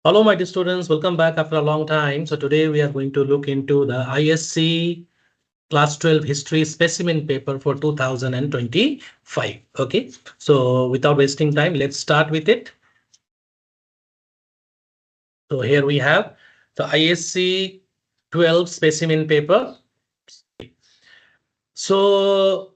Hello, my dear students. Welcome back after a long time. So today we are going to look into the ISC Class 12 History Specimen paper for 2025. Okay. So without wasting time, let's start with it. So here we have the ISC 12 Specimen paper. So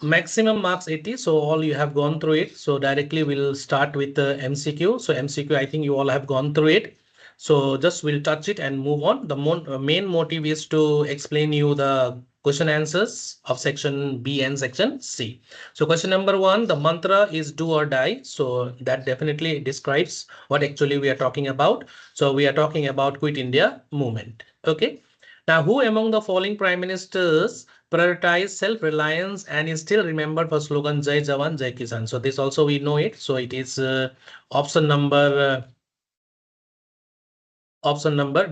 maximum marks 80. So all you have gone through it. So directly we'll start with the MCQ. So MCQ, I think you all have gone through it. So just we'll touch it and move on. The main motive is to explain you the question answers of section B and section C. So question number one, the mantra is do or die. So that definitely describes what actually we are talking about. So we are talking about Quit India movement. Okay. Now, who among the following prime ministers prioritize self-reliance and is still remembered for slogan Jai Jawan, Jai Kisan? So this also we know it. So it is option number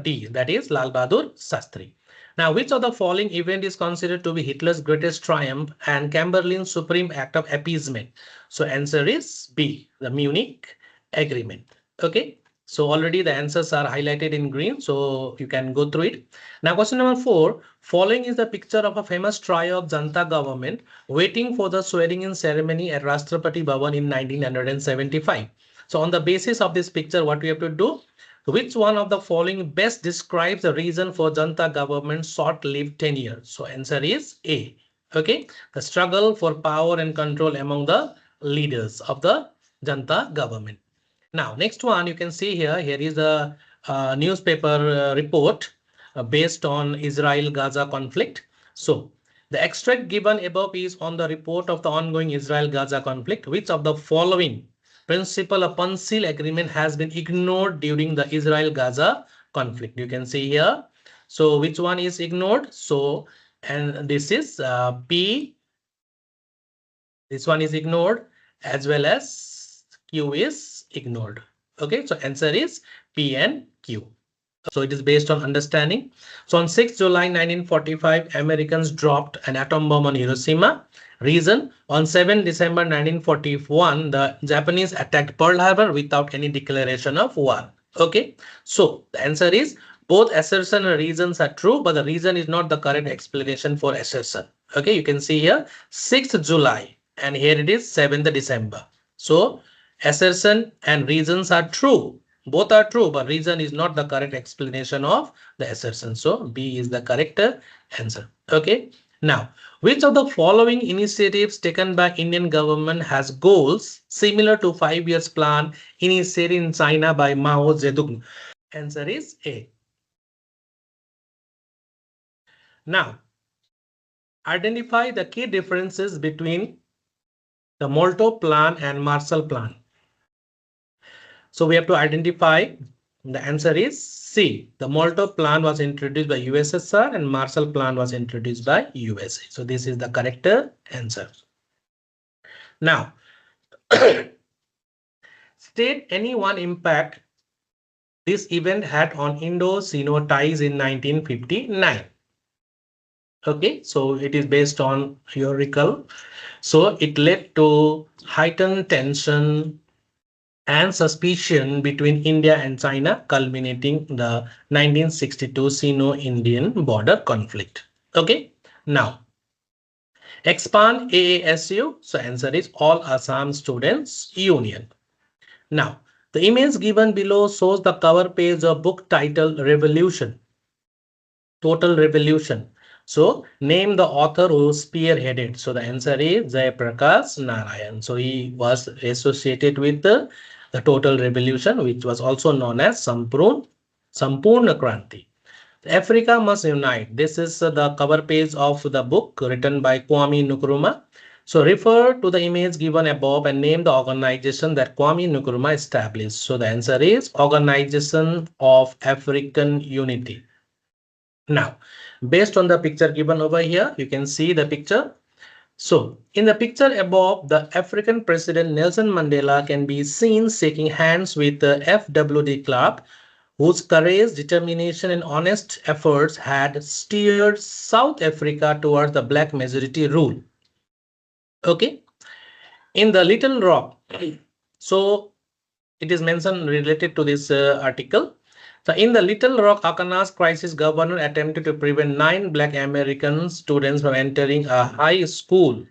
D, that is Lal Bahadur Shastri. Now, which of the following event is considered to be Hitler's greatest triumph and Chamberlain's supreme act of appeasement? So answer is B, the Munich Agreement. Okay. So already the answers are highlighted in green, so you can go through it. Now, question number 4. Following is the picture of a famous trio of Janta government waiting for the swearing-in ceremony at Rashtrapati Bhavan in 1975. So on the basis of this picture, what we have to do? Which one of the following best describes the reason for Janta government's short-lived tenure? So answer is A. Okay, the struggle for power and control among the leaders of the Janta government. Now, next one you can see here. Here is the newspaper report based on Israel-Gaza conflict. So, the extract given above is on the report of the ongoing Israel-Gaza conflict. Which of the following principle upon seal agreement has been ignored during the Israel-Gaza conflict? You can see here. So, which one is ignored? So, and this is P. This one is ignored as well as Q is ignored. Okay, so answer is P and Q. So it is based on understanding. So on 6 July 1945, Americans dropped an atom bomb on Hiroshima. Reason, on 7 December 1941, the Japanese attacked Pearl Harbor without any declaration of war. Okay, so the answer is both assertion and reasons are true, but the reason is not the correct explanation for assertion. Okay, you can see here 6th July and here it is 7th December. So assertion and reasons are true. Both are true, but reason is not the correct explanation of the assertion. So B is the correct answer. Okay. Now, which of the following initiatives taken by Indian government has goals similar to 5 years plan initiated in China by Mao Zedong? Answer is A. Now, identify the key differences between the Molotov plan and Marshall plan. So we have to identify. The answer is C. The Molotov plan was introduced by USSR and Marshall plan was introduced by USA. So this is the correct answer. Now, state any one impact this event had on Indo-Sino ties in 1959. Okay, so it is based on your recall. So it led to heightened tension and suspicion between India and China, culminating the 1962 Sino-Indian border conflict. Okay, now expand AASU. So answer is All Assam Students Union. Now, the image given below shows the cover page of book titled Revolution, Total Revolution. So name the author who spearheaded. So the answer is Jayaprakash Narayan. So he was associated with the Total Revolution, which was also known as Sampurna Kranti. Africa must unite. This is the cover page of the book written by Kwame Nkrumah. So refer to the image given above and name the organization that Kwame Nkrumah established. So the answer is Organization of African Unity. Now, based on the picture given over here, you can see the picture. So, in the picture above, the African President Nelson Mandela can be seen shaking hands with the F.W. de Klerk, whose courage, determination, and honest efforts had steered South Africa towards the black majority rule. Okay, in the Little Rock, so It is mentioned related to this article. So in the Little Rock, Arkansas crisis, governor attempted to prevent 9 Black American students from entering a high school.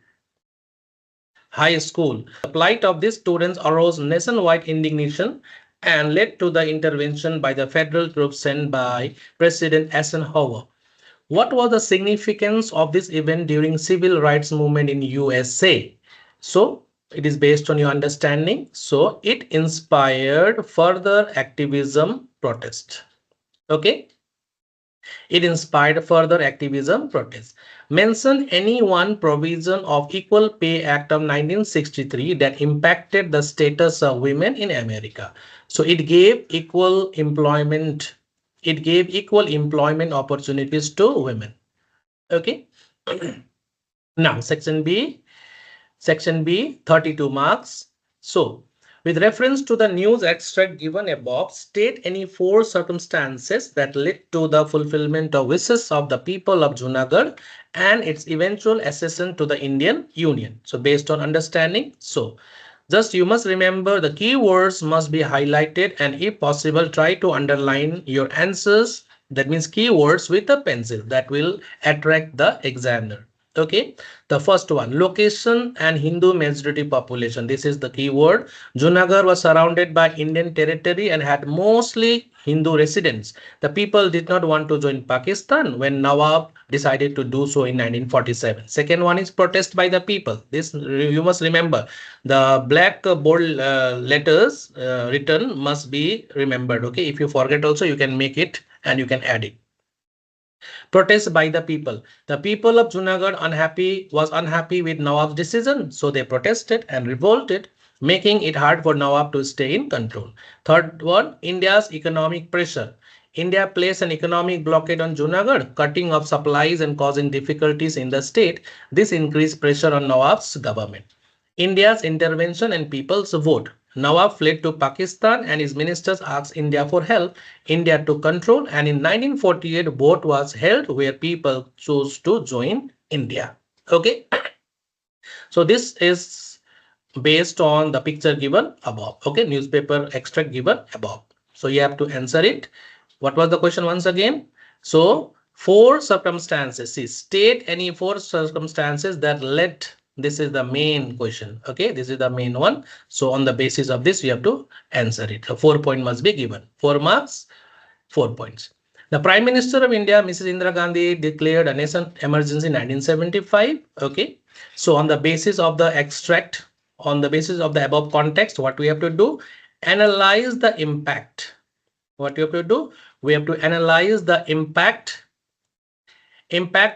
The plight of these students arose nationwide indignation and led to the intervention by the federal troops sent by President Eisenhower. What was the significance of this event during civil rights movement in USA? So it is based on your understanding. So it inspired further activism protest. Okay. It inspired further activism protests. Mention any one provision of Equal Pay Act of 1963 that impacted the status of women in America. So it gave equal employment. It gave equal employment opportunities to women. Okay. Now, section B, 32 marks. So, with reference to the news extract given above, state any 4 circumstances that led to the fulfillment of wishes of the people of Junagadh and its eventual accession to the Indian Union. So, based on understanding, so just you must remember the keywords must be highlighted and if possible try to underline your answers. That means keywords with a pencil that will attract the examiner. Okay, the first one, location and Hindu majority population. This is the keyword. Junagadh was surrounded by Indian territory and had mostly Hindu residents. The people did not want to join Pakistan when Nawab decided to do so in 1947. Second one is protest by the people. This you must remember. The black bold letters written must be remembered. Okay, if you forget also you can make it and you can add it. Protest by the people. The people of Junagadh was unhappy with Nawab's decision, so they protested and revolted, making it hard for Nawab to stay in control. Third one, India's economic pressure. India placed an economic blockade on Junagadh, cutting off supplies and causing difficulties in the state. This increased pressure on Nawab's government. India's intervention and people's vote. Nawab fled to Pakistan and his ministers asked India for help. India took control and in 1948 vote was held where people chose to join India. Okay. So this is based on the picture given above. Okay. Newspaper extract given above. So you have to answer it. What was the question once again? So 4 circumstances. See, state any 4 circumstances that led. This is the main question. Okay, this is the main one. So on the basis of this, you have to answer it. A 4 point must be given. 4 marks, 4 points. The Prime Minister of India, Mrs. Indira Gandhi, declared a nation emergency in 1975. Okay, so on the basis of the extract, on the basis of the above context, what we have to do? Analyze the impact. What you have to do? We have to analyze the impact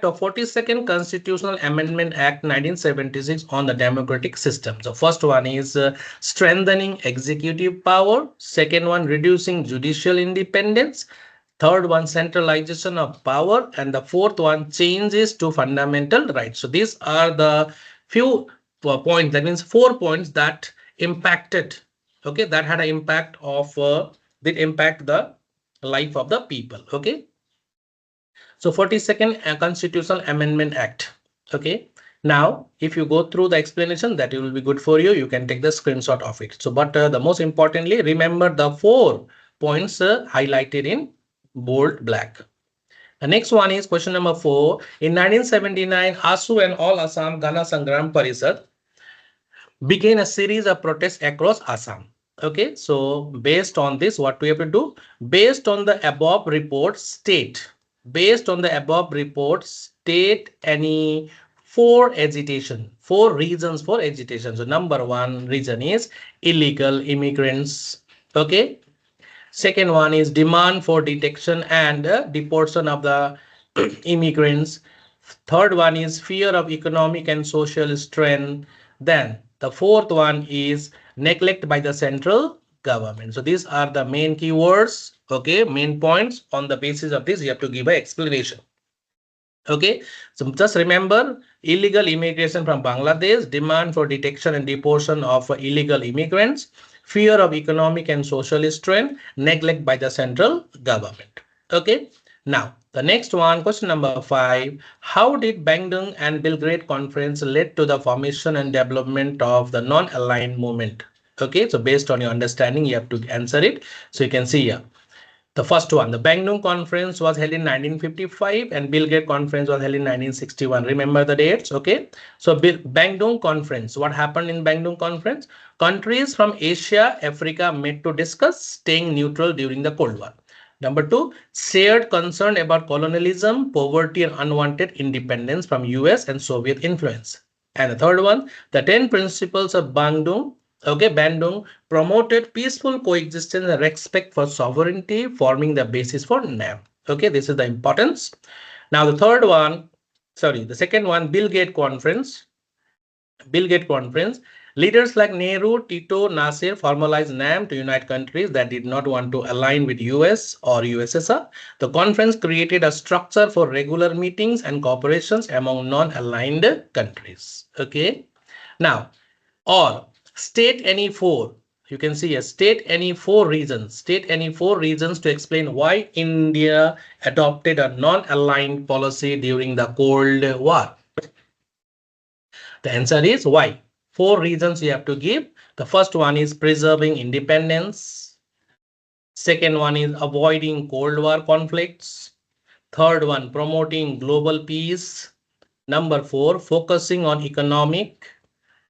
of 42nd Constitutional Amendment Act 1976 on the democratic system. So first one is strengthening executive power. Second one, reducing judicial independence. Third one, centralization of power. And the fourth one, changes to fundamental rights. So these are the few points. That means 4 points that impacted. Okay, that had an impact of did impact the life of the people. Okay. So 42nd Constitutional Amendment Act. Okay. Now, if you go through the explanation, that will be good for you. You can take the screenshot of it. So, but the most importantly, remember the 4 points highlighted in bold black. The next one is question number 4. In 1979, ASU and All Assam Gana Sangram Parishad began a series of protests across Assam. Okay, so based on this, what we have to do? Based on the above report, state any 4 reasons for agitation. So number 1 reason is illegal immigrants. Okay. Second one is demand for detection and deportation of the immigrants. Third one is fear of economic and social strain. Then the fourth one is neglect by the central government. So these are the main keywords. Okay, main points. On the basis of this, you have to give an explanation. Okay, so just remember illegal immigration from Bangladesh, demand for detection and deportation of illegal immigrants, fear of economic and social strain, neglect by the central government. Okay, now the next one, question number 5. How did Bandung and Belgrade Conference led to the formation and development of the non-aligned movement? Okay, so based on your understanding, you have to answer it. So you can see here. The first one, the Bandung Conference was held in 1955 and Bill Gates Conference was held in 1961. Remember the dates, okay? So Bandung Conference, what happened in Bandung Conference? Countries from Asia, Africa met to discuss staying neutral during the Cold War. Number two, shared concern about colonialism, poverty and unwanted independence from US and Soviet influence. And the third one, the 10 principles of Bandung, okay, Bandung promoted peaceful coexistence and respect for sovereignty, forming the basis for NAM. Okay, this is the importance. Now the third one, sorry, the second one, Bill Gates Conference. Bill Gates Conference. Leaders like Nehru, Tito, Nasser formalized NAM to unite countries that did not want to align with US or USSR. The conference created a structure for regular meetings and cooperations among non-aligned countries. Okay. Now, or state any four, you can see a state any four reasons to explain why India adopted a non-aligned policy during the Cold War. The answer is why. Four reasons you have to give. The first one is preserving independence. Second one is avoiding Cold War conflicts. Third one, promoting global peace. Number four, focusing on economic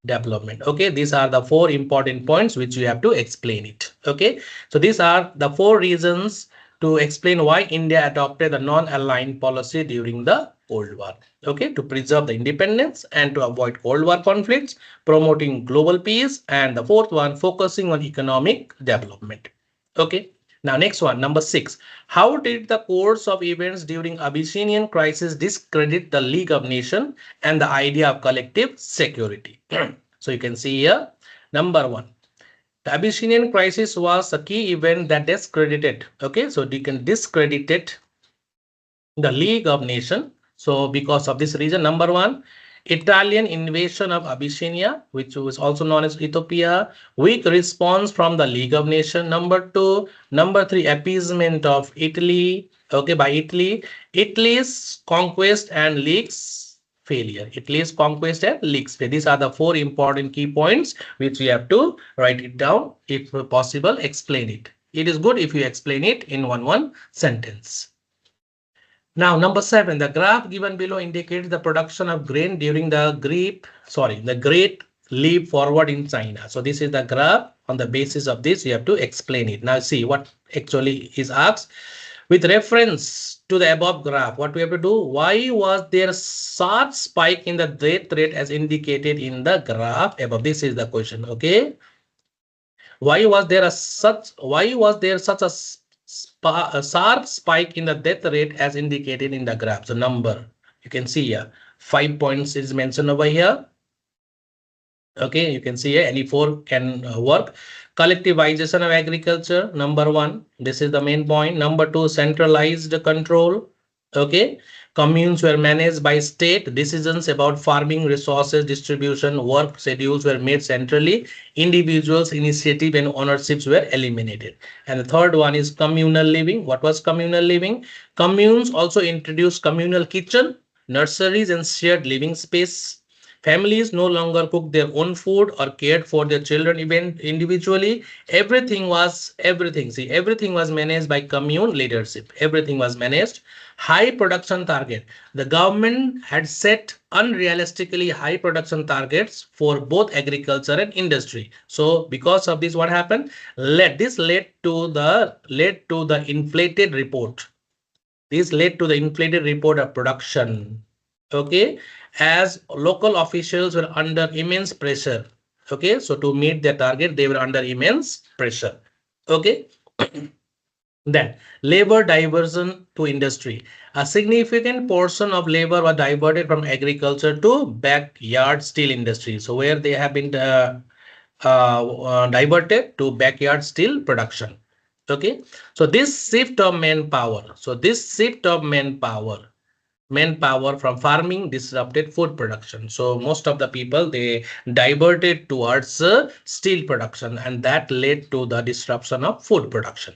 development. Okay, these are the four important points which you have to explain it. Okay, so these are the four reasons to explain why India adopted a non-aligned policy during the Cold War. Okay, to preserve the independence and to avoid Cold War conflicts, promoting global peace, and the fourth one, focusing on economic development. Okay. Now, next one, number 6. How did the course of events during Abyssinian crisis discredit the League of Nations and the idea of collective security? So you can see here, number 1. The Abyssinian crisis was a key event that discredited. Okay, so you can discredit it, the League of Nations. So because of this reason, number 1, Italian invasion of Abyssinia, which was also known as Ethiopia, weak response from the League of Nations. Number 2, number 3, appeasement of Italy, okay, by Italy, Italy's conquest and League's failure. Italy's conquest and League's failure. These are the four important key points which we have to write it down. If possible, explain it. It is good if you explain it in one sentence. Now, number 7, the graph given below indicates the production of grain during the Great Leap Forward in China. So this is the graph. On the basis of this, you have to explain it. Now, see what actually is asked. With reference to the above graph, what we have to do? Why was there such spike in the death rate as indicated in the graph above? This is the question. Okay. Why was there such a sharp spike in the death rate as indicated in the graph? So number, you can see here, 5 points is mentioned over here. Okay, you can see here, any four can work. Collectivization of agriculture, number 1. This is the main point. Number 2, centralized control. Okay, communes were managed by state. Decisions about farming resources distribution, work schedules were made centrally. Individuals' initiative and ownerships were eliminated. And the third one is communal living. What was communal living? Communes also introduced communal kitchen, nurseries, and shared living space. Families no longer cooked their own food or cared for their children even individually. Everything was managed by commune leadership. Everything was managed. High production target. The government had set unrealistically high production targets for both agriculture and industry. So because of this, what happened? This led to the inflated report. This led to the inflated report of production. Okay, as local officials were under immense pressure. Okay, so to meet their target, they were under immense pressure. Okay. Then labor diversion to industry. A significant portion of labor was diverted from agriculture to backyard steel industry. So where they have been diverted to backyard steel production. Okay, so this shift of manpower. Manpower from farming disrupted food production. So most of the people, they diverted towards steel production, and that led to the disruption of food production.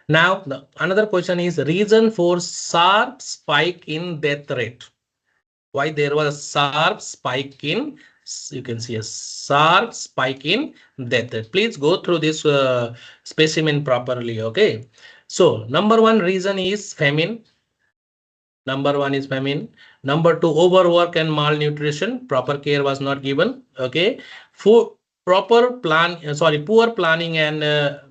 Now, another question is reason for sharp spike in death rate. Why there was a sharp spike in you can see a sharp spike in death rate. Please go through this specimen properly. Okay. So number one reason is famine. Number one is famine. Number two, overwork and malnutrition. Proper care was not given. Okay. For proper plan, poor planning and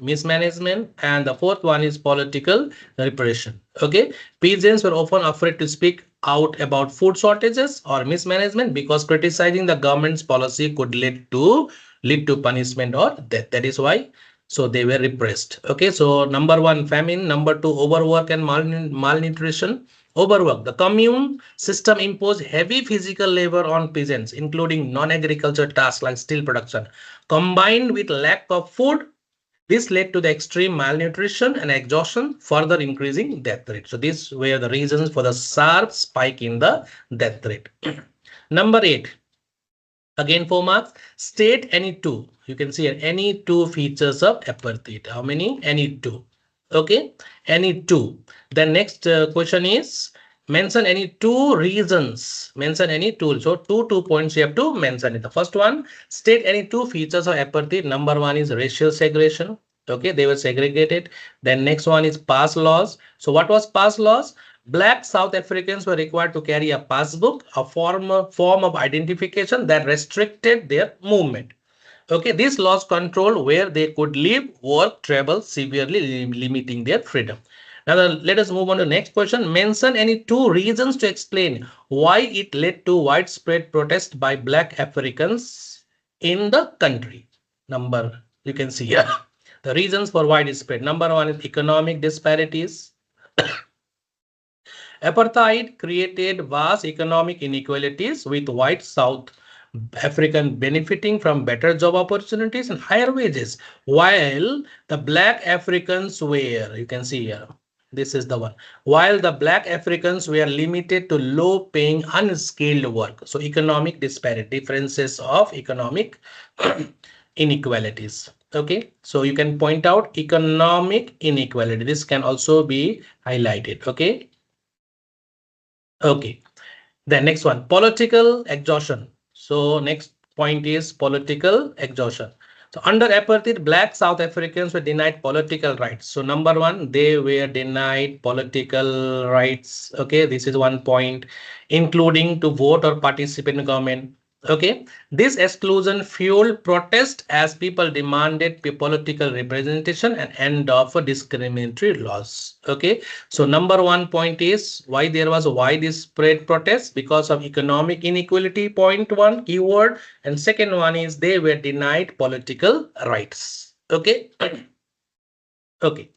mismanagement. And the fourth one is political repression. Okay. Peasants were often afraid to speak out about food shortages or mismanagement because criticizing the government's policy could lead to punishment or death. That is why. So they were repressed. Okay. So number one, famine. Number two, overwork and malnutrition. Overwork. The commune system imposed heavy physical labor on peasants, including non-agriculture tasks like steel production. Combined with lack of food, this led to the extreme malnutrition and exhaustion, further increasing death rate. So these were the reasons for the sharp spike in the death rate. Number 8. Again, 4 marks. State any two. You can see any two features of apartheid. How many? Any two. Okay, any two. The next question is mention any two reasons. Mention any two. So 2 points you have to mention it. The first one, state any two features of apartheid. Number one is racial segregation. Okay, they were segregated. Then next one is pass laws. So what was pass laws? Black South Africans were required to carry a passbook, a form of identification that restricted their movement. Okay, these laws control where they could live, work, travel, severely limiting their freedom. Now, let us move on to the next question. Mention any two reasons to explain why it led to widespread protest by Black Africans in the country. You can see here. The reasons for widespread. Number one is economic disparities. Apartheid created vast economic inequalities with white South African benefiting from better job opportunities and higher wages, while the Black Africans were, you can see here, this is the one, while the Black Africans were limited to low paying unskilled work. So economic disparity, differences of economic inequalities. Okay, so you can point out economic inequality. This can also be highlighted. Okay. Okay. The next one, political exhaustion. So next point is political exhaustion. So under apartheid, Black South Africans were denied political rights. So number one, they were denied political rights. Okay, this is one point, including to vote or participate in government. Okay, this exclusion fueled protest as people demanded political representation and end of discriminatory laws. Okay, so number one point is why there was widespread protest because of economic inequality. Point one keyword, and second one is they were denied political rights. Okay. Okay.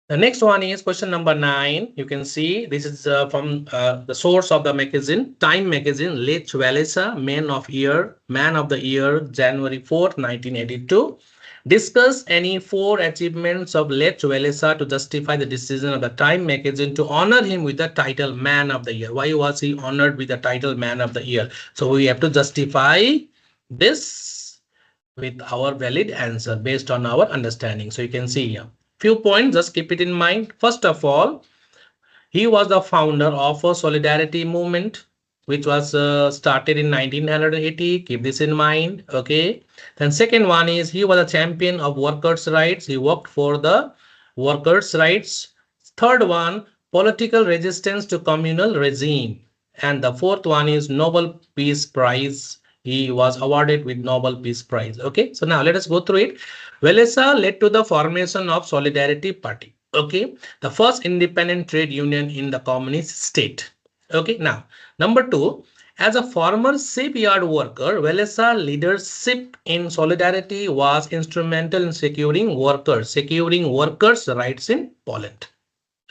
The next one is question number 9. You can see this is from the source of the magazine, Time magazine, Lech Walesa, Man of the Year, January 4th, 1982. Discuss any 4 achievements of Lech Walesa to justify the decision of the Time magazine to honor him with the title Man of the Year. Why was he honored with the title Man of the Year? So we have to justify this with our valid answer based on our understanding. So you can see here. Few points, just keep it in mind. First of all, he was the founder of a solidarity movement, which was started in 1980. Keep this in mind. Okay. Then second one is he was a champion of workers' rights. He worked for the workers' rights. Third one, political resistance to communal regime. And the fourth one is Nobel Peace Prize. He was awarded with Nobel Peace Prize. Okay. So now let us go through it. Walesa led to the formation of Solidarity Party. Okay, the first independent trade union in the communist state. Okay, now number 2, as a former shipyard worker, Walesa leadership in Solidarity was instrumental in securing workers' rights in Poland.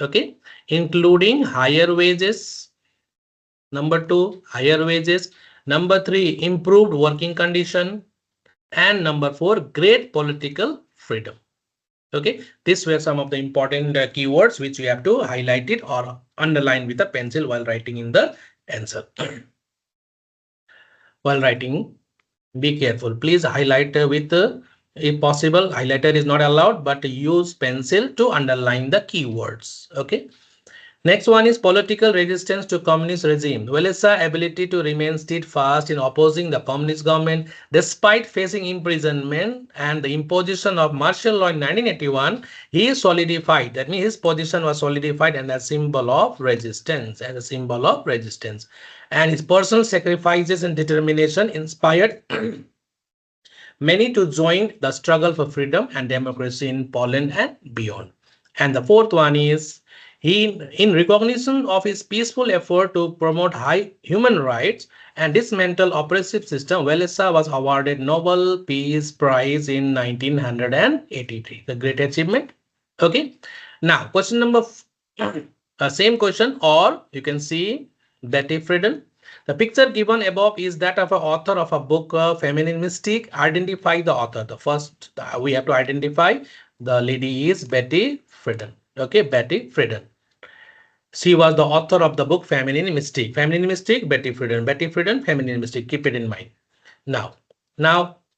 Okay, including higher wages. Number 2, higher wages. Number 3, improved working condition. And number 4, great political freedom. Okay, these were some of the important keywords which you have to highlight it or underline with a pencil while writing in the answer. While writing, be careful. Please highlight with, if possible, highlighter is not allowed, but use pencil to underline the keywords. Okay. Next one is political resistance to communist regime. Walesa ability to remain steadfast in opposing the communist government despite facing imprisonment and the imposition of martial law in 1981. He solidified. That means his position was solidified and a symbol of resistance. And a symbol of resistance. And his personal sacrifices and determination inspired many to join the struggle for freedom and democracy in Poland and beyond. And the fourth one is in recognition of his peaceful effort to promote high human rights and dismantle oppressive system, Walesa was awarded Nobel Peace Prize in 1983. The great achievement. Okay. Now, question number same question, or you can see Betty Friedan. The picture given above is that of an author of a book, Feminine Mystique. Identify the author. The first we have to identify the lady is Betty Friedan. Okay, Betty Friedan. She was the author of the book Feminine Mystique. Feminine Mystique, Betty Friedan. Betty Friedan, Feminine Mystique. Keep it in mind. Now,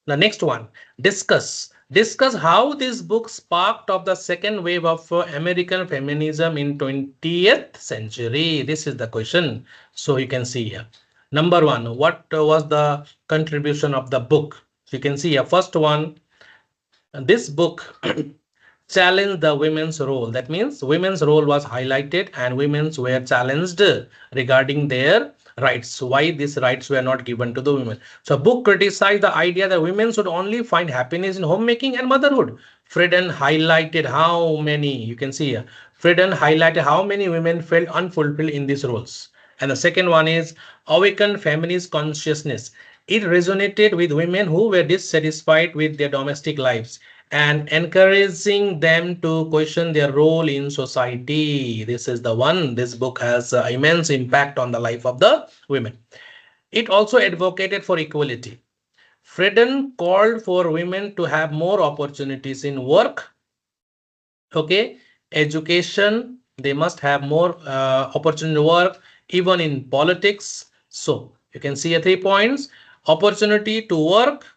the next one. Discuss how this book sparked of the second wave of American feminism in 20th century. This is the question. So you can see here. Number one, what was the contribution of the book? So you can see here. First one, this book challenged the women's role. That means women's role was highlighted and women were challenged regarding their rights. Why these rights were not given to the women? So book criticized the idea that women should only find happiness in homemaking and motherhood. Friedan highlighted how many, you can see here, Friedan highlighted how many women felt unfulfilled in these roles. And the second one is awakened feminist consciousness. It resonated with women who were dissatisfied with their domestic lives and encouraging them to question their role in society. This is the one. This book has immense impact on the life of the women. It also advocated for equality. Friedan called for women to have more opportunities in work, okay, education. They must have more opportunity to work, even in politics. So you can see 3 points: opportunity to work,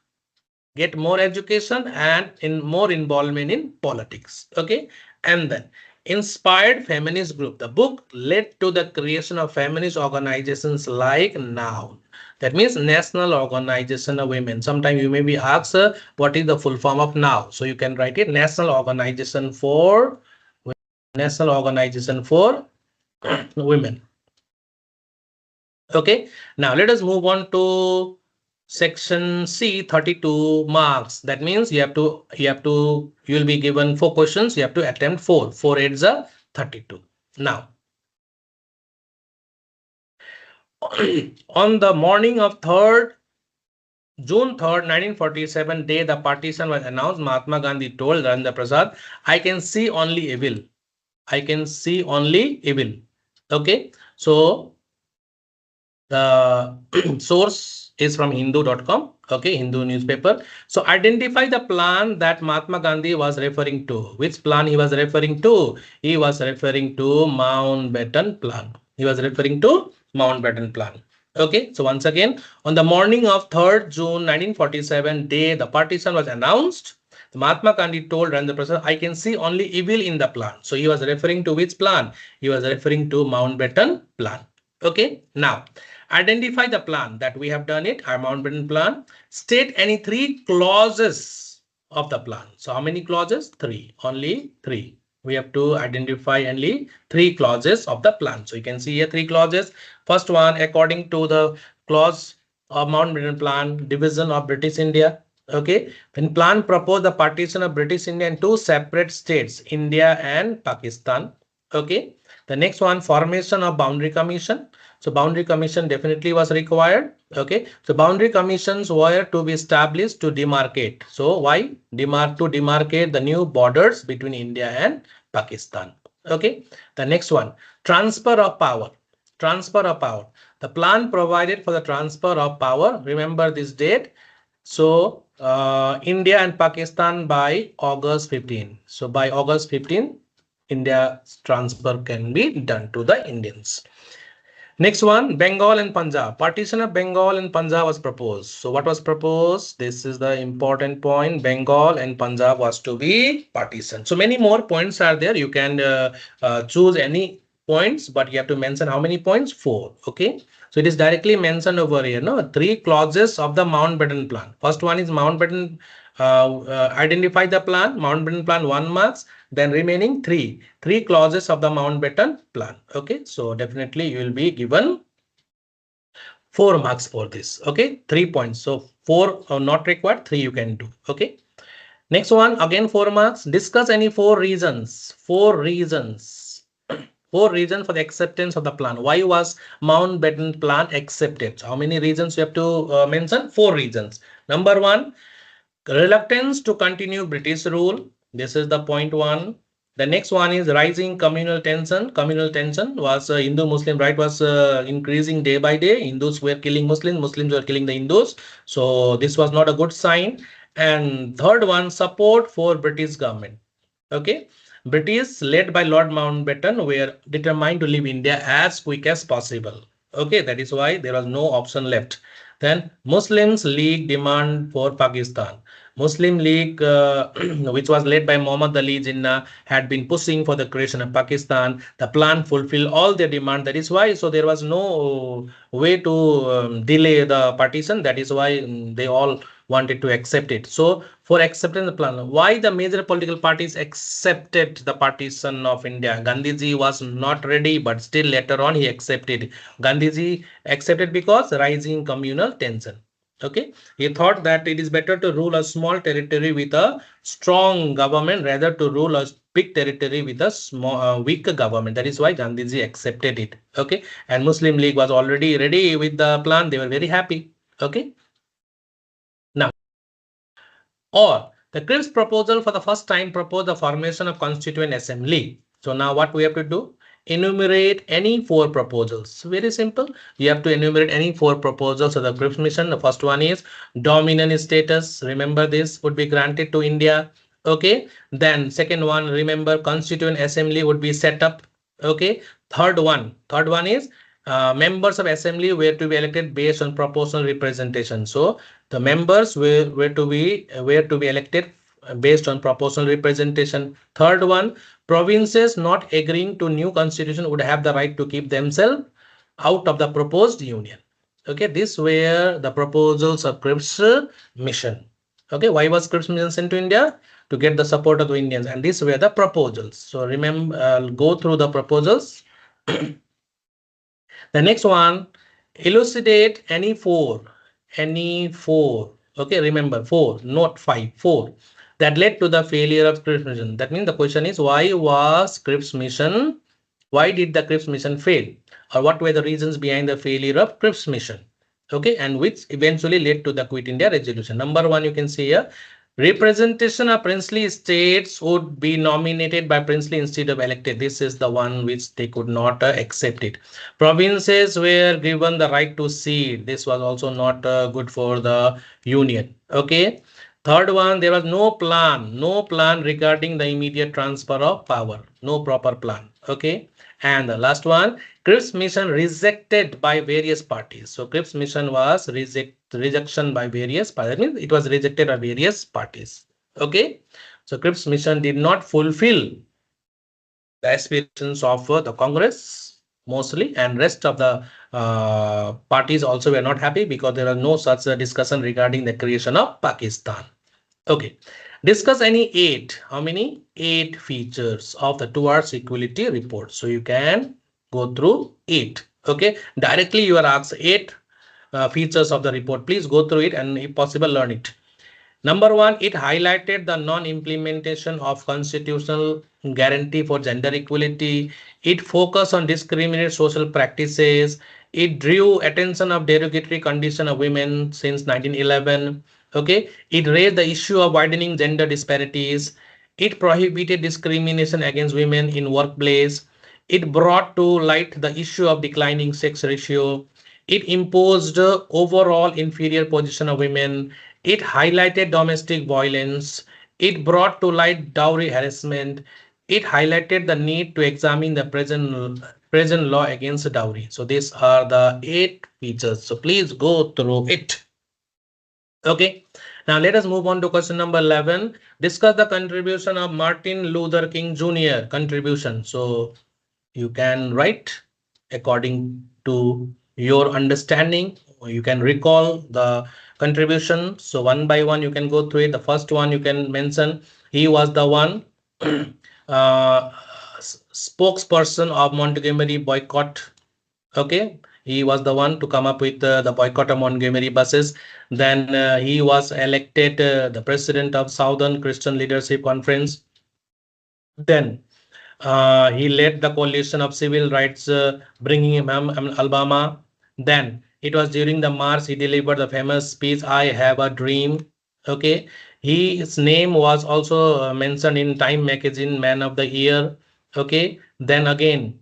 get more education, and more involvement in politics. Okay, and then inspired feminist group. The book led to the creation of feminist organizations like NOW. That means National Organization of Women. Sometimes you may be asked what is the full form of NOW. So you can write it National Organization for Women. Okay, now let us move on to section C, 32 marks. That means you will be given 4 questions. You have to attempt 4. 4 8s are 32. Now, on the morning of June 3rd, 1947 day the partition was announced, Mahatma Gandhi told Rajendra Prasad, I can see only evil. I can see only evil. Okay, so the source is from hindu.com. Okay, Hindu newspaper. So identify the plan that Mahatma Gandhi was referring to. Which plan he was referring to? He was referring to Mountbatten plan. He was referring to Mountbatten plan. Okay, so once again, on the morning of 3rd June 1947 day, the partition was announced. Mahatma Gandhi told Rajendra Prasad, I can see only evil in the plan. So he was referring to which plan? He was referring to Mountbatten plan. Okay, now identify the plan that we have done it, our Mountbatten plan. State any 3 clauses of the plan. So how many clauses? 3, only 3. We have to identify only 3 clauses of the plan. So you can see here 3 clauses. First one, according to the clause of Mountbatten plan, division of British India. Okay, when plan proposed the partition of British India in 2 separate states, India and Pakistan. Okay, the next one, formation of boundary commission. So boundary commission definitely was required. Okay, so boundary commissions were to be established to demarcate. So why? To demarcate the new borders between India and Pakistan. Okay, the next one, transfer of power. Transfer of power. The plan provided for the transfer of power. Remember this date. So India and Pakistan by August 15. So by August 15, India's transfer can be done to the Indians. Next one, Bengal and Punjab. Partition of Bengal and Punjab was proposed. So what was proposed? This is the important point. Bengal and Punjab was to be partitioned. So many more points are there. You can choose any points, but you have to mention how many points? 4. Okay. So it is directly mentioned over here. No, 3 clauses of the Mountbatten plan. First one is Mountbatten. Identify the plan. Mountbatten plan 1 marks. Then remaining 3 clauses of the Mountbatten plan. Okay. So definitely you will be given 4 marks for this. Okay. 3 points. So 4 not required. 3 you can do. Okay. Next one, again 4 marks. Discuss any 4 reasons. 4 reasons. 4 reasons for the acceptance of the plan. Why was Mountbatten plan accepted? How many reasons you have to mention? 4 reasons. Number 1, reluctance to continue British rule. This is the point 1. The next one is rising communal tension. Communal tension was Hindu-Muslim right was increasing day by day. Hindus were killing Muslims. Muslims were killing the Hindus. So this was not a good sign. And third one, support for British government. Okay. British led by Lord Mountbatten were determined to leave India as quick as possible. Okay. That is why there was no option left. Then Muslims League demand for Pakistan. Muslim League, which was led by Muhammad Ali Jinnah, had been pushing for the creation of Pakistan. The plan fulfilled all their demand. That is why. So there was no way to delay the partition. That is why they all wanted to accept it. So for accepting the plan, why the major political parties accepted the partition of India? Gandhiji was not ready, but still later on he accepted. Gandhiji accepted because rising communal tension. Okay, he thought that it is better to rule a small territory with a strong government rather to rule a big territory with a small weak government. That is why Gandhiji accepted it. Okay, and Muslim League was already ready with the plan. They were very happy. Okay, now or the Cripps proposal for the first time proposed the formation of Constituent Assembly. So now what we have to do? Enumerate any 4 proposals. Very simple. You have to enumerate any 4 proposals of the Cripps mission. The first one is dominant status. Remember this would be granted to India. Okay. Then second one, remember Constituent Assembly would be set up. Okay. Third one is members of assembly were to be elected based on proportional representation. So the members were to be elected based on proportional representation. Third one, provinces not agreeing to new constitution would have the right to keep themselves out of the proposed union. Okay, this were the proposals of Cripps mission. Okay, why was Cripps mission sent to India? To get the support of the Indians, and these were the proposals. So remember, I'll go through the proposals. The next one, elucidate any 4. Okay, remember 4, not 5, 4 that led to the failure of Cripps mission. That means the question is, why was Cripps mission? Why did the Cripps mission fail? Or what were the reasons behind the failure of Cripps mission? Okay, and which eventually led to the Quit India resolution. Number 1, you can see here, representation of princely states would be nominated by princely instead of elected. This is the one which they could not accept it. Provinces were given the right to cede. This was also not good for the union. Okay. Third one, there was no plan regarding the immediate transfer of power. No proper plan. Okay. And the last one, Cripps mission rejected by various parties. So Cripps mission was rejection by various parties. That means it was rejected by various parties. Okay. So Cripps mission did not fulfill the aspirations of the Congress mostly, and rest of the parties also were not happy because there was no such discussion regarding the creation of Pakistan. Okay. Discuss any 8. How many? 8 features of the towards equality report. So you can go through 8. Okay. Directly you are asked 8 features of the report. Please go through it and if possible learn it. Number 1, it highlighted the non-implementation of constitutional guarantee for gender equality. It focused on discriminatory social practices. It drew attention of derogatory condition of women since 1911. Okay, it raised the issue of widening gender disparities. It prohibited discrimination against women in workplace. It brought to light the issue of declining sex ratio. It imposed overall inferior position of women. It highlighted domestic violence. It brought to light dowry harassment. It highlighted the need to examine the present law against dowry. So these are the 8 features. So please go through it. Okay. Now let us move on to question number 11. Discuss the contribution of Martin Luther King Jr. Contribution. So You can write according to your understanding. You can recall the contribution. So one by one, you can go through it. The first one you can mention, he was the one spokesperson of Montgomery boycott. Okay, he was the one to come up with the boycott of Montgomery buses. Then he was elected the president of Southern Christian Leadership Conference. Then he led the coalition of civil rights, bringing him Alabama. Then it was during the march he delivered the famous speech, "I Have a Dream." Okay, his name was also mentioned in Time magazine Man of the Year. Okay, then again,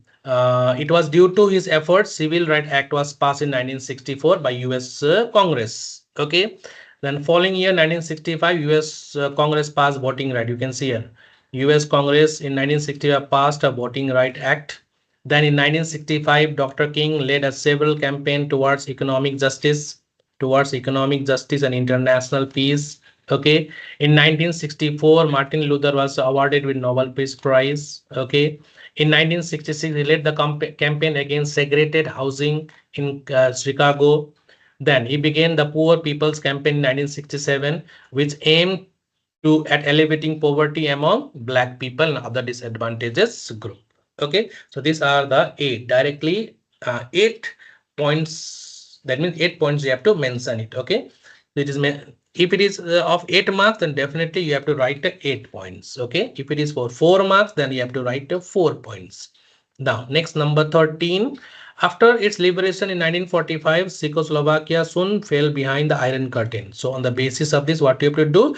it was due to his efforts, Civil Rights Act was passed in 1964 by U.S. Congress. Okay, then following year 1965, U.S. Congress passed voting right. You can see here. US Congress in 1965 passed a Voting Right Act. Then in 1965, Dr. King led a several campaign towards economic justice and international peace. Okay. In 1964, Martin Luther was awarded with Nobel Peace Prize. Okay. In 1966, he led the campaign against segregated housing in Chicago. Then he began the Poor People's Campaign in 1967, which aimed to at elevating poverty among black people and other disadvantages group. Okay, so these are the eight directly 8 points. That means 8 points you have to mention it. Okay, so it is if it is of 8 marks, then definitely you have to write 8 points. Okay, if it is for 4 marks, then you have to write 4 points. Now next, number 13. After its liberation in 1945, Czechoslovakia soon fell behind the Iron Curtain. So on the basis of this, what you have to do?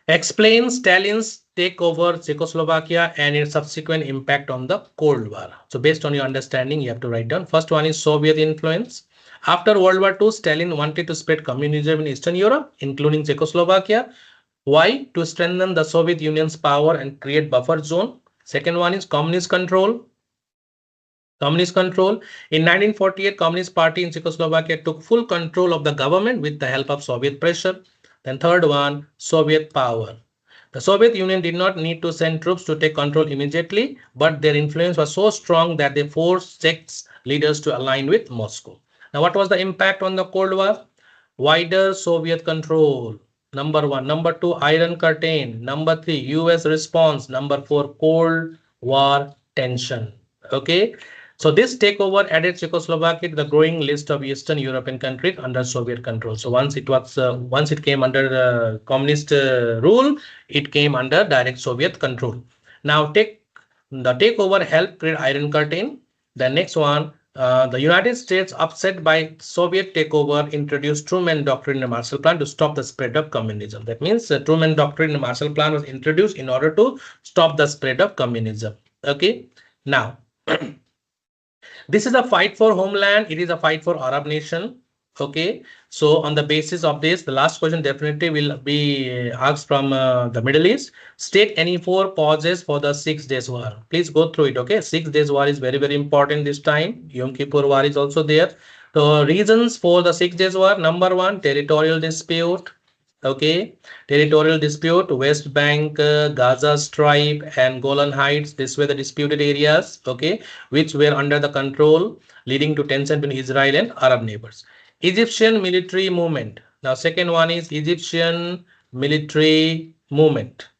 Explain Stalin's takeover Czechoslovakia and its subsequent impact on the Cold War. So based on your understanding, you have to write down. First one is Soviet influence. After World War II, Stalin wanted to spread communism in Eastern Europe, including Czechoslovakia. Why? To strengthen the Soviet Union's power and create buffer zone. Second one is communist control. Communist control. In 1948, Communist Party in Czechoslovakia took full control of the government with the help of Soviet pressure. Then third one, Soviet power. The Soviet Union did not need to send troops to take control immediately, but their influence was so strong that they forced Czech leaders to align with Moscow. Now, what was the impact on the Cold War? Wider Soviet control. Number one. Number two, Iron Curtain. Number three, US response. Number four, Cold War tension. Okay. So this takeover added Czechoslovakia to the growing list of Eastern European countries under Soviet control. So once it came under communist rule, it came under direct Soviet control. Now the takeover helped create Iron Curtain. The next one, the United States, upset by Soviet takeover, introduced Truman Doctrine and Marshall Plan to stop the spread of communism. That means the Truman Doctrine and Marshall Plan was introduced in order to stop the spread of communism. Okay. Now. This is a fight for homeland. It is a fight for Arab nation. Okay. So on the basis of this, the last question definitely will be asked from the Middle East. State any 4 causes for the 6 days war. Please go through it. Okay. 6 days war is very, very important this time. Yom Kippur war is also there. So reasons for the 6 days war. Number one, territorial dispute. Okay, territorial dispute, West Bank, Gaza Strip, and Golan Heights. These were the disputed areas, okay, which were under the control, leading to tension between Israel and Arab neighbors. Egyptian military movement. Now, second one is Egyptian military movement.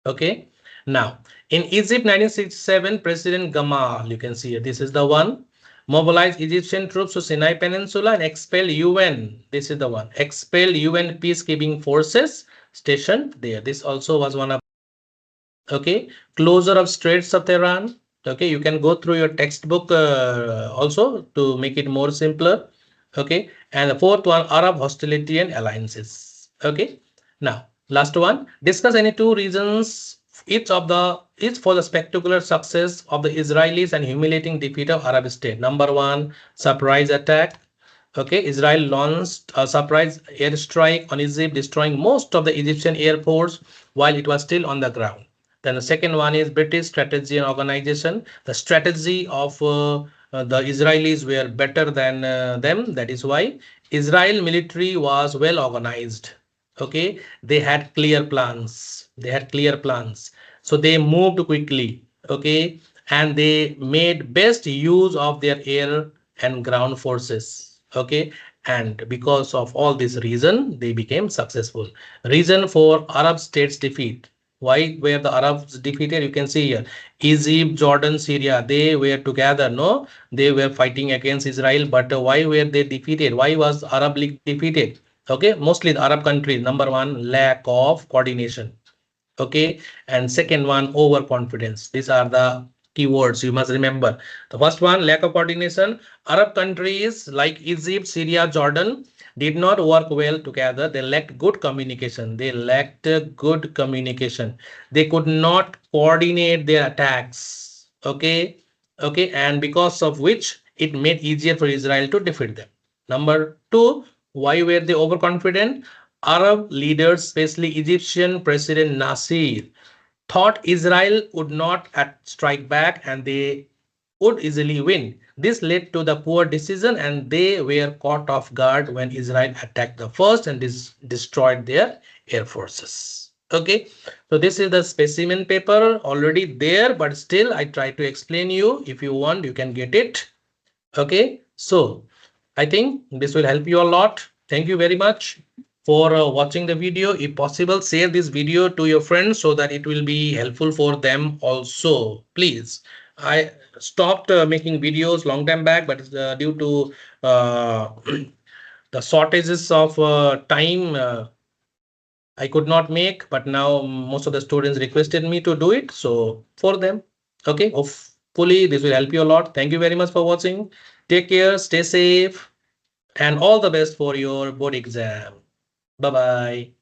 Okay, now in Egypt, 1967, President Gamal, you can see here, this is the one. Mobilized Egyptian troops to Sinai Peninsula and expel UN. This is the one. Expel UN peacekeeping forces stationed there. This also was one of. Okay. Closure of Straits of Tehran. Okay. You can go through your textbook also to make it more simpler. Okay. And the fourth one, Arab hostility and alliances. Okay. Now, last one. Discuss any 2 reasons each for the spectacular success of the Israelis and humiliating defeat of Arab state. Number one, surprise attack. Okay, Israel launched a surprise airstrike on Egypt, destroying most of the Egyptian air force while it was still on the ground. Then the second one is British strategy and organization. The strategy of the Israelis were better than them. That is why Israel military was well organized. Okay, they had clear plans. They had clear plans. So they moved quickly. Okay, and they made best use of their air and ground forces. Okay, and because of all this reason, they became successful. Reason for Arab states defeat. Why were the Arabs defeated? You can see here, Egypt, Jordan, Syria, they were together. No, they were fighting against Israel. But why were they defeated? Why was Arab League defeated? Okay, mostly the Arab countries. Number one, lack of coordination. Okay, and second one, overconfidence. These are the keywords you must remember. The first one, lack of coordination. Arab countries like Egypt, Syria, Jordan did not work well together. They lacked good communication. They lacked good communication. They could not coordinate their attacks. Okay, okay, and because of which it made easier for Israel to defeat them. Number two, why were they overconfident? Arab leaders, especially Egyptian President Nasser, thought Israel would not strike back and they would easily win. This led to the poor decision and they were caught off guard when Israel attacked the first and destroyed their air forces. Okay, so this is the specimen paper already there, but still I try to explain you. If you want, you can get it. Okay, so I think this will help you a lot. Thank you very much for watching the video. If possible, share this video to your friends so that it will be helpful for them also. Please. I stopped making videos long time back, but due to the shortages of time, I could not make. But now most of the students requested me to do it. So for them, okay. Hopefully this will help you a lot. Thank you very much for watching. Take care. Stay safe and all the best for your board exam. Bye bye.